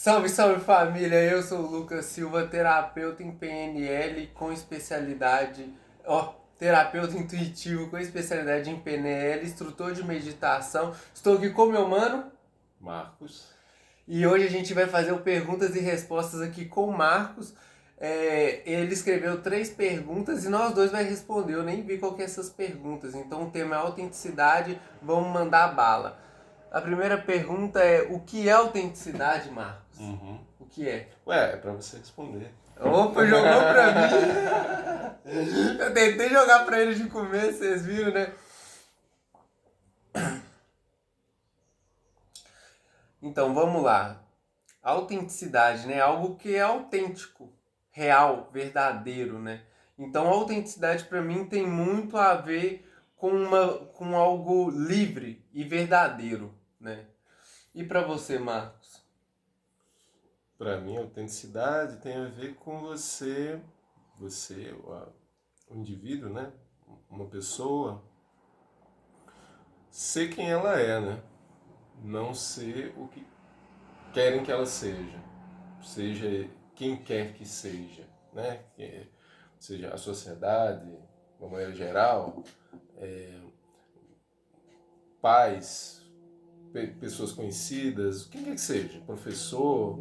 Salve, salve família! Eu sou o Lucas Silva, terapeuta em PNL com especialidade, terapeuta intuitivo com especialidade em PNL, instrutor de meditação. Estou aqui com meu mano Marcos. e hoje a gente vai fazer o perguntas e respostas aqui com o Marcos. Ele escreveu 3 perguntas e nós dois vai responder. Eu nem vi qual que é essas perguntas, então o tema é autenticidade. Vamos mandar bala. A primeira pergunta é: o que é autenticidade, Marcos? O que é? Ué, é pra você responder. Opa, jogou pra mim! Eu tentei jogar pra eles de começo, vocês viram, né? Então, vamos lá. Autenticidade, né? Algo que é autêntico, real, verdadeiro, né? Então, a autenticidade pra mim tem muito a ver com algo livre e verdadeiro, né? E pra você, Marcos? Pra mim, autenticidade tem a ver com o indivíduo, né? Uma pessoa, ser quem ela é, né? Não ser o que querem que ela seja quem quer que seja, né? Seja a sociedade, de uma maneira geral, pais, pessoas conhecidas, quem quer que seja, professor,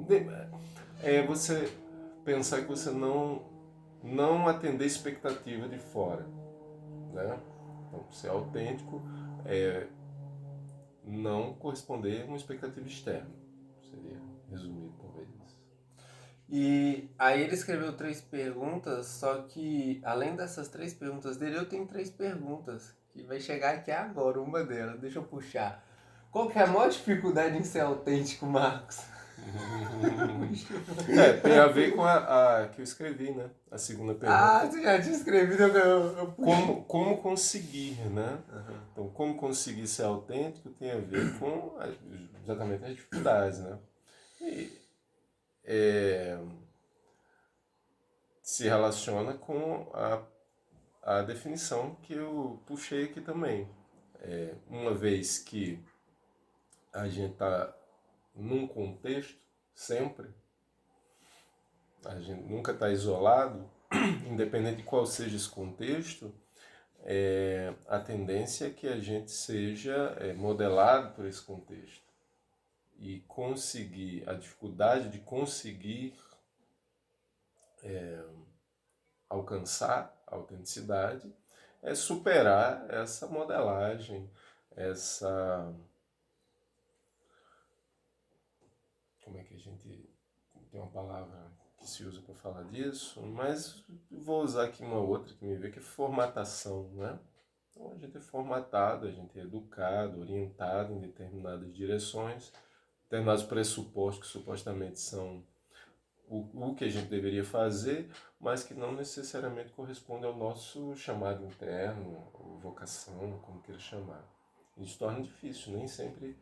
é você pensar que você não atender expectativa de fora, né? Então, ser autêntico é não corresponder a uma expectativa externa. Seria resumido, talvez. E aí ele escreveu 3 perguntas, só que além dessas 3 perguntas dele, eu tenho 3 perguntas, que vai chegar aqui agora, uma delas, deixa eu puxar. Qual que é a maior dificuldade em ser autêntico, Marcos? Tem a ver com a que eu escrevi, né? A segunda Ah, pergunta. você já tinha escrevido, eu puxei. Como conseguir, né? Então, como conseguir ser autêntico tem a ver com exatamente as dificuldades, né? E se relaciona com a definição que eu puxei aqui também. Uma vez que a gente está num contexto, sempre, a gente nunca está isolado, independente de qual seja esse contexto, a tendência é que a gente seja modelado por esse contexto. E conseguir, a dificuldade de conseguir alcançar a autenticidade é superar essa modelagem, essa. Como é que a gente. Tem uma palavra que se usa para falar disso, mas vou usar aqui uma outra que me veio, que é formatação, né? Então a gente é formatado, a gente é educado, orientado em determinadas direções, determinados pressupostos que supostamente são o que a gente deveria fazer, mas que não necessariamente corresponde ao nosso chamado interno, ou vocação, como queira chamar. Isso torna difícil, nem sempre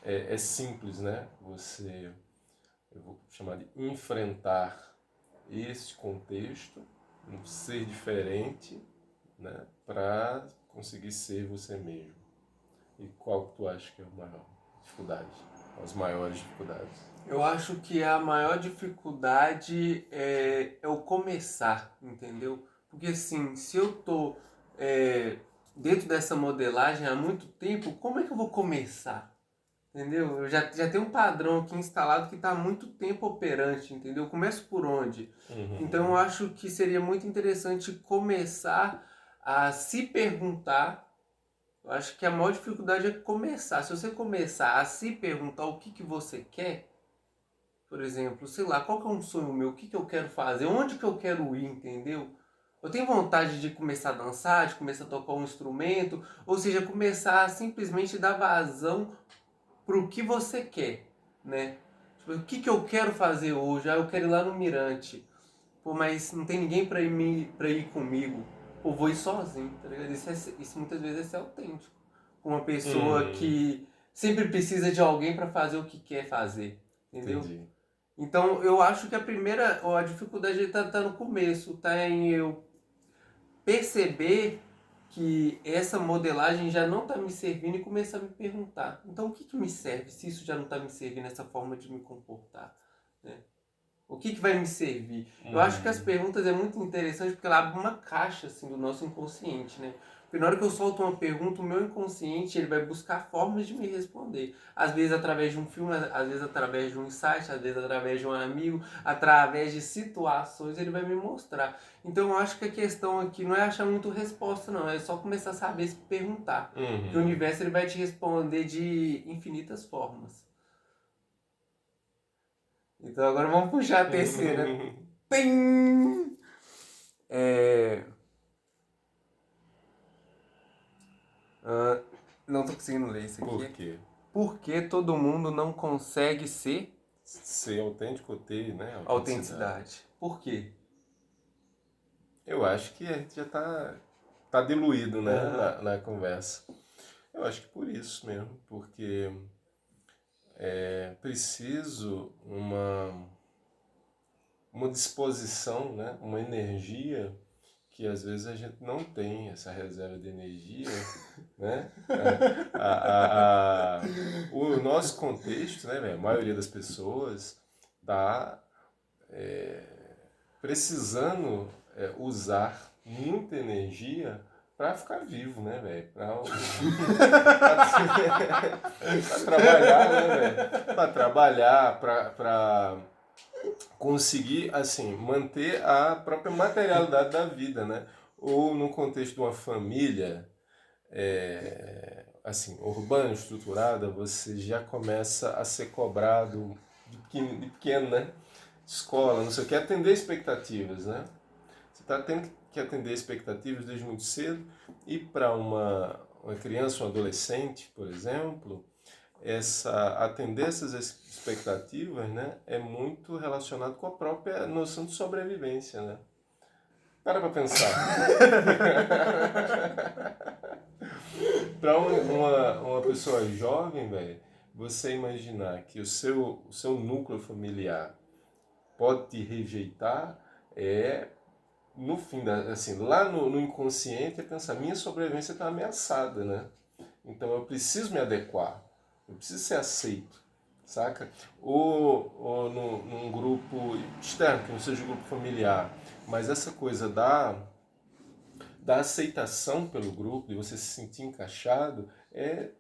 é simples, né? Eu vou chamar de enfrentar esse contexto, ser diferente, né? Para conseguir ser você mesmo. E qual que tu acha que é a maior dificuldade? As maiores dificuldades? Eu acho que a maior dificuldade é o começar, entendeu? Porque assim, se eu tô dentro dessa modelagem há muito tempo, como é que eu vou começar? Entendeu? Eu já tenho um padrão aqui instalado que está há muito tempo operante, entendeu? Eu começo por onde? Então eu acho que seria muito interessante começar a se perguntar. Eu acho que a maior dificuldade é começar. Se você começar a se perguntar o que você quer, por exemplo, sei lá, qual que é um sonho meu, o que eu quero fazer, onde que eu quero ir, entendeu? Eu tenho vontade de começar a dançar, de começar a tocar um instrumento, ou seja, começar a simplesmente dar vazão pro que você quer, né? Tipo, o que eu quero fazer hoje? Ah, eu quero ir lá no Mirante. Pô, mas não tem ninguém pra ir comigo. Pô, vou ir sozinho, tá ligado? Isso muitas vezes é ser autêntico. Uma pessoa que sempre precisa de alguém pra fazer o que quer fazer, entendeu? Entendi. Então eu acho que a dificuldade tá no começo, tá em eu perceber que essa modelagem já não está me servindo e começar a me perguntar, então o que, que me serve se isso já não está me servindo, essa forma de me comportar? Né? O que, que vai me servir? Eu acho que as perguntas é muito interessante porque ela abre uma caixa assim, do nosso inconsciente, né? Porque na hora que eu solto uma pergunta, o meu inconsciente ele vai buscar formas de me responder. Às vezes através de um filme, às vezes através de um insight, às vezes através de um amigo, através de situações, ele vai me mostrar. Então eu acho que a questão aqui não é achar muito resposta, não. É só começar a saber se perguntar. Porque o universo ele vai te responder de infinitas formas. Então agora vamos puxar a terceira. Tem! Não tô conseguindo ler isso aqui. Por quê? Por que todo mundo não consegue ser Ser autêntico ou ter, né, autenticidade? Por quê? Eu acho que a gente já tá diluído, né, na conversa. Eu acho que por isso mesmo, porque é preciso uma disposição, né, uma energia que às vezes a gente não tem essa reserva de energia, né? O nosso contexto, né, velho, a maioria das pessoas tá precisando usar muita energia para ficar vivo, né, velho? Pra trabalhar, né, velho? Pra trabalhar, pra conseguir, assim, manter a própria materialidade da vida, né? Ou no contexto de uma família, assim, urbana, estruturada, você já começa a ser cobrado de pequeno, né? Escola, não sei o que, atender expectativas, né? Você está tendo que atender expectativas desde muito cedo e para uma criança, um adolescente, por exemplo, atender essas expectativas, né, é muito relacionado com a própria noção de sobrevivência, né? Para pensar. Para uma pessoa jovem, velho, você imaginar que o seu núcleo familiar pode te rejeitar no fim, assim, lá no inconsciente é pensar, minha sobrevivência está ameaçada, né? Então eu preciso me adequar, eu preciso ser aceito, saca? Ou num grupo externo, que não seja um grupo familiar, mas essa coisa da aceitação pelo grupo, de você se sentir encaixado,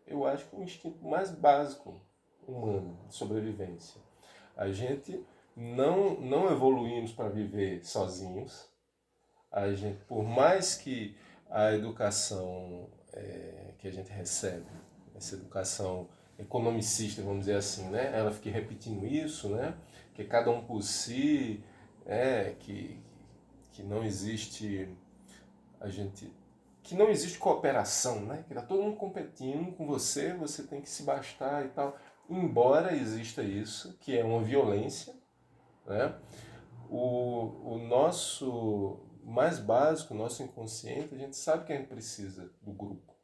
eu acho que o instinto mais básico humano de sobrevivência. A gente não evoluímos para viver sozinhos. A gente, por mais que a educação que a gente recebe, essa educação economicista, vamos dizer assim, né, ela fica repetindo isso, né, que cada um por si, que não existe a gente que não existe cooperação, né? Que tá todo mundo competindo com você, você tem que se bastar e tal. Embora exista isso, que é uma violência, né? O nosso mais básico, o nosso inconsciente, a gente sabe que a gente precisa do grupo,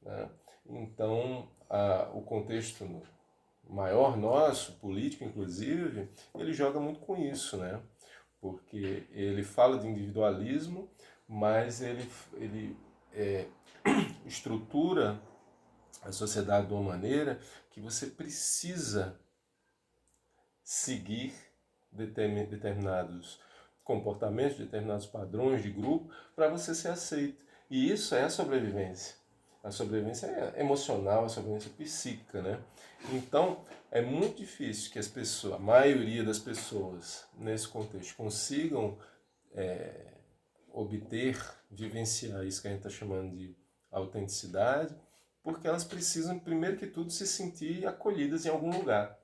né? Então, o contexto maior nosso, político inclusive, ele joga muito com isso, né? Porque ele fala de individualismo, mas ele estrutura a sociedade de uma maneira que você precisa seguir determinados comportamentos, determinados padrões de grupo para você ser aceito. E isso é a sobrevivência. A sobrevivência é emocional, a sobrevivência psíquica, né? Então, é muito difícil que a maioria das pessoas nesse contexto consigam obter, vivenciar isso que a gente está chamando de autenticidade, porque elas precisam, primeiro que tudo, se sentir acolhidas em algum lugar.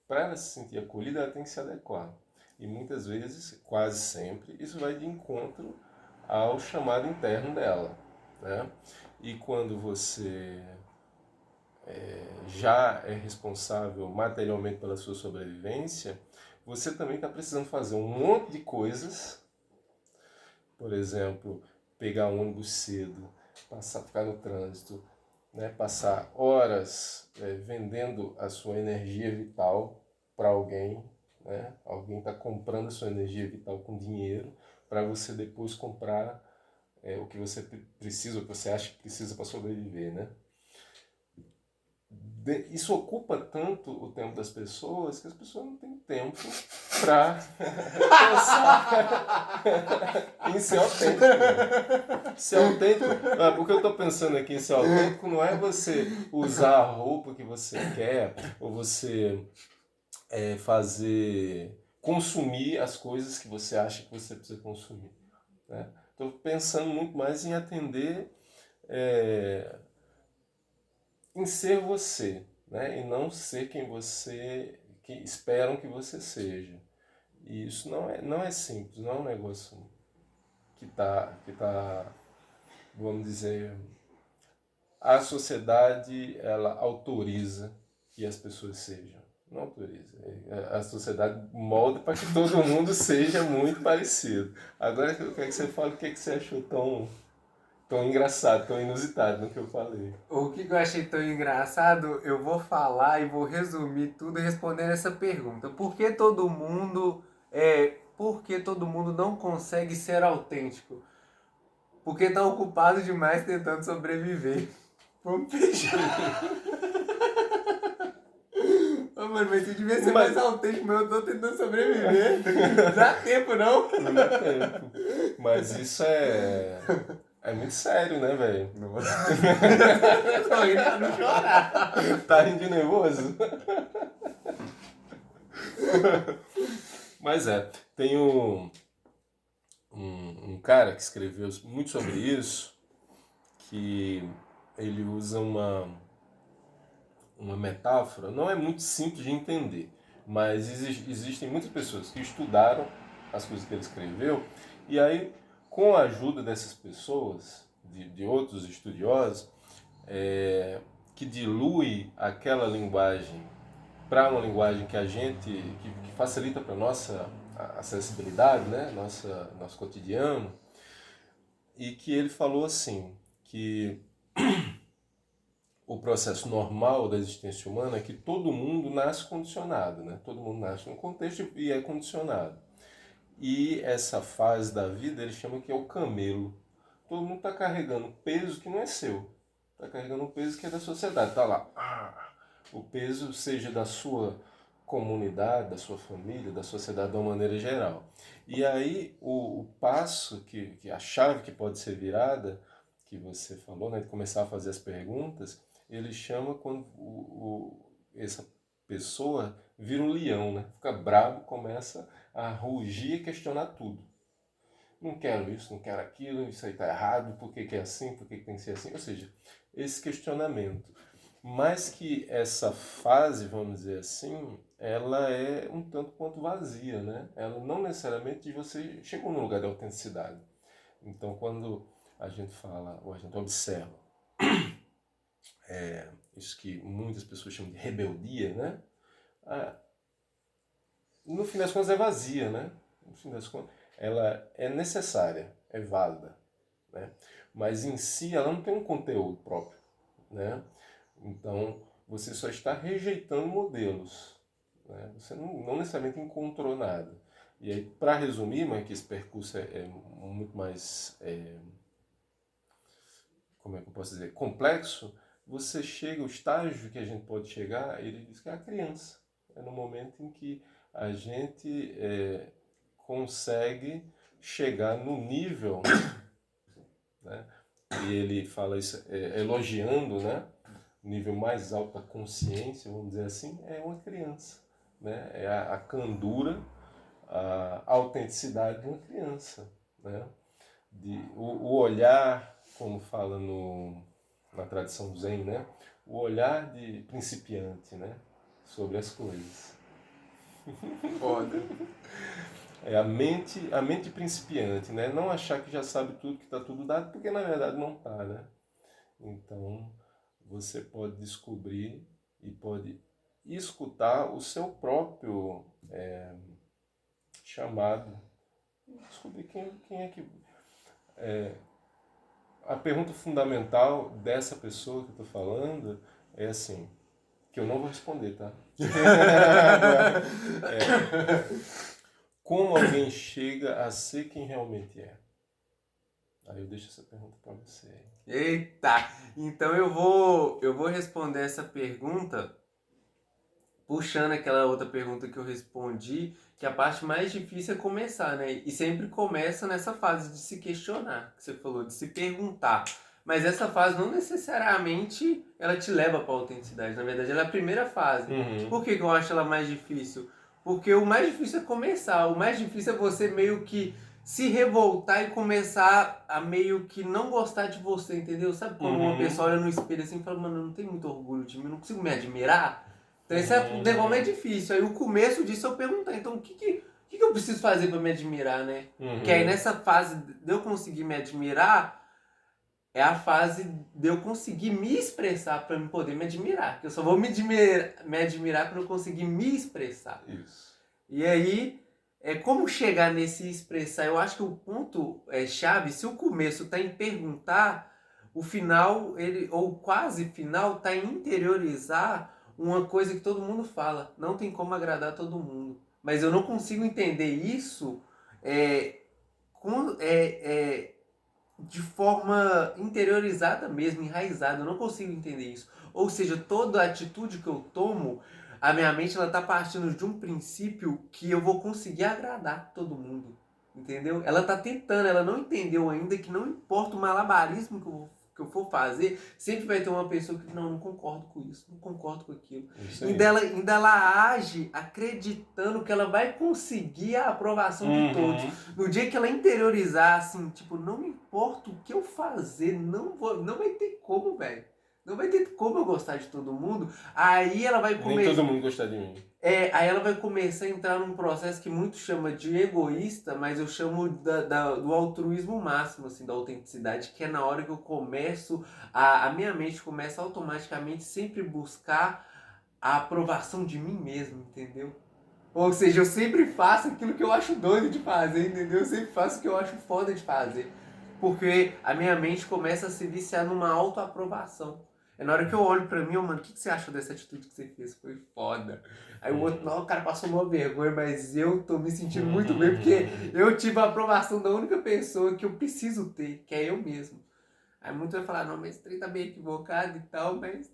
Para ela se sentir acolhida, ela tem que se adequar. E muitas vezes, quase sempre, isso vai de encontro ao chamado interno dela, né? E quando você já é responsável materialmente pela sua sobrevivência, você também está precisando fazer um monte de coisas. Por exemplo, pegar um ônibus cedo, ficar no trânsito, né, passar horas vendendo a sua energia vital para alguém, né? Alguém está comprando a sua energia vital com dinheiro para você depois comprar o que você precisa, o que você acha que precisa para sobreviver, né? Isso ocupa tanto o tempo das pessoas que as pessoas não têm tempo para pensar em ser autêntico. Ser autêntico, porque eu estou pensando aqui em ser autêntico não é você usar a roupa que você quer ou você consumir as coisas que você acha que você precisa consumir. Estou pensando muito mais em atender em ser você, né? E não ser quem que esperam que você seja. E isso não é simples, não é um negócio que tá, vamos dizer, a sociedade ela autoriza que as pessoas sejam. Não autoriza. A sociedade molda para que todo mundo seja muito parecido. Agora eu quero que você fale o que você achou tão engraçado, tão inusitado no que eu falei. O que eu achei tão engraçado, eu vou falar e vou resumir tudo respondendo essa pergunta. Por que todo mundo não consegue ser autêntico? Porque está ocupado demais tentando sobreviver. Vamos fechar. Ô, mano, mas você devia ser mais autêntico, mas eu tô tentando sobreviver. Não dá tempo, não? Não dá tempo. Mas isso é muito sério, né, velho? Tô rindo pra não chorar. Tá rindo de nervoso? Mas tem um cara que escreveu muito sobre isso, que ele usa uma metáfora, não é muito simples de entender, mas existem muitas pessoas que estudaram as coisas que ele escreveu, e aí, com a ajuda dessas pessoas, de outros estudiosos, que dilui aquela linguagem para uma linguagem que facilita para nossa acessibilidade, né, nosso cotidiano, e que ele falou assim, que o processo normal da existência humana é que todo mundo nasce condicionado, né? Todo mundo nasce num contexto e é condicionado. E essa fase da vida ele chama que é o camelo. Todo mundo está carregando peso que não é seu. Está carregando um peso que é da sociedade. Está lá. O peso seja da sua comunidade, da sua família, da sociedade de uma maneira geral. E aí o passo, que a chave que pode ser virada, que você falou, né, de começar a fazer as perguntas, ele chama quando essa pessoa vira um leão, né? Fica bravo, começa a rugir e questionar tudo. Não quero isso, não quero aquilo, isso aí está errado, por que é assim, por que tem que ser assim? Ou seja, esse questionamento. Mas que essa fase, vamos dizer assim, ela é um tanto quanto vazia, né? Ela não necessariamente você chegou num lugar de autenticidade. Então, quando a gente fala, ou a gente observa, isso que muitas pessoas chamam de rebeldia, né? No fim das contas é vazia, né? No fim das contas, ela é necessária, é válida, né? Mas em si ela não tem um conteúdo próprio, né? Então você só está rejeitando modelos, né? Você não necessariamente encontrou nada. E aí, para resumir, mas que esse percurso é muito mais, como é que eu posso dizer, complexo, você chega, o estágio que a gente pode chegar, ele diz que é a criança. É no momento em que a gente consegue chegar no nível, né? E ele fala isso elogiando, né? O nível mais alto da consciência, vamos dizer assim, é uma criança, né? É a candura, a autenticidade de uma criança, né? O olhar, como fala na tradição zen, né? O olhar de principiante, né? Sobre as coisas. Foda. É a mente principiante, né? Não achar que já sabe tudo, que está tudo dado, porque na verdade não está, né? Então, você pode descobrir e pode escutar o seu próprio chamado. Descobrir quem é que... A pergunta fundamental dessa pessoa que eu estou falando é assim, que eu não vou responder, tá? Como alguém chega a ser quem realmente é? Aí eu deixo essa pergunta para você. Eita! Então eu vou responder essa pergunta puxando aquela outra pergunta que eu respondi, que a parte mais difícil é começar, né? E sempre começa nessa fase de se questionar, que você falou, de se perguntar. Mas essa fase não necessariamente ela te leva para a autenticidade. Na verdade, ela é a primeira fase. Por que eu acho ela mais difícil? Porque o mais difícil é começar. O mais difícil é você meio que se revoltar e começar a meio que não gostar de você, entendeu? Sabe quando uma pessoa olha no espelho assim e fala, mano, eu não tenho muito orgulho de mim, eu não consigo me admirar? Então esse é o negócio mais difícil. Aí o começo disso eu perguntar, então o que eu preciso fazer para me admirar, né? Que aí nessa fase de eu conseguir me admirar, é a fase de eu conseguir me expressar para eu poder me admirar. Porque eu só vou me admirar quando eu conseguir me expressar. Isso. E aí, como chegar nesse expressar? Eu acho que o ponto chave, se o começo está em perguntar, o final, ou quase final, está em interiorizar uma coisa que todo mundo fala. Não tem como agradar todo mundo. Mas eu não consigo entender isso de forma interiorizada mesmo, enraizada. Eu não consigo entender isso. Ou seja, toda atitude que eu tomo, a minha mente ela tá partindo de um princípio que eu vou conseguir agradar todo mundo. Entendeu? Ela tá tentando, ela não entendeu ainda que não importa o malabarismo que eu for fazer, sempre vai ter uma pessoa que não concordo com isso, não concordo com aquilo. Ainda ela age acreditando que ela vai conseguir a aprovação de todos. No dia que ela interiorizar, assim, tipo, não me importa o que eu fazer, não vai ter como, velho. Não vai ter como eu gostar de todo mundo. Aí ela vai começar. Nem todo mundo gostar de mim. Aí ela vai começar a entrar num processo que muitos chamam de egoísta, mas eu chamo do altruísmo máximo, assim, da autenticidade, que é na hora que eu começo, a minha mente começa automaticamente sempre buscar a aprovação de mim mesmo, entendeu? Ou seja, eu sempre faço aquilo que eu acho doido de fazer, entendeu? Eu sempre faço o que eu acho foda de fazer. Porque a minha mente começa a se viciar numa autoaprovação. É na hora que eu olho pra mim, mano, o que você achou dessa atitude que você fez? Foi foda. Aí o outro, não, o cara passou uma vergonha, mas eu tô me sentindo muito bem porque eu tive a aprovação da única pessoa que eu preciso ter, que é eu mesmo. Aí muito vai falar, não, mas esse trem tá bem equivocado e tal, mas...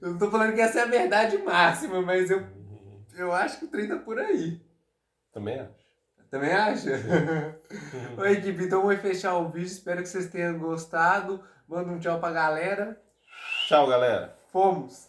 Eu não tô falando que essa é a verdade máxima, mas eu acho que o trem tá por aí. Também acho. Também acha? Oi, equipe, então vou fechar o vídeo. Espero que vocês tenham gostado. Manda um tchau pra galera. Tchau, galera. Fomos!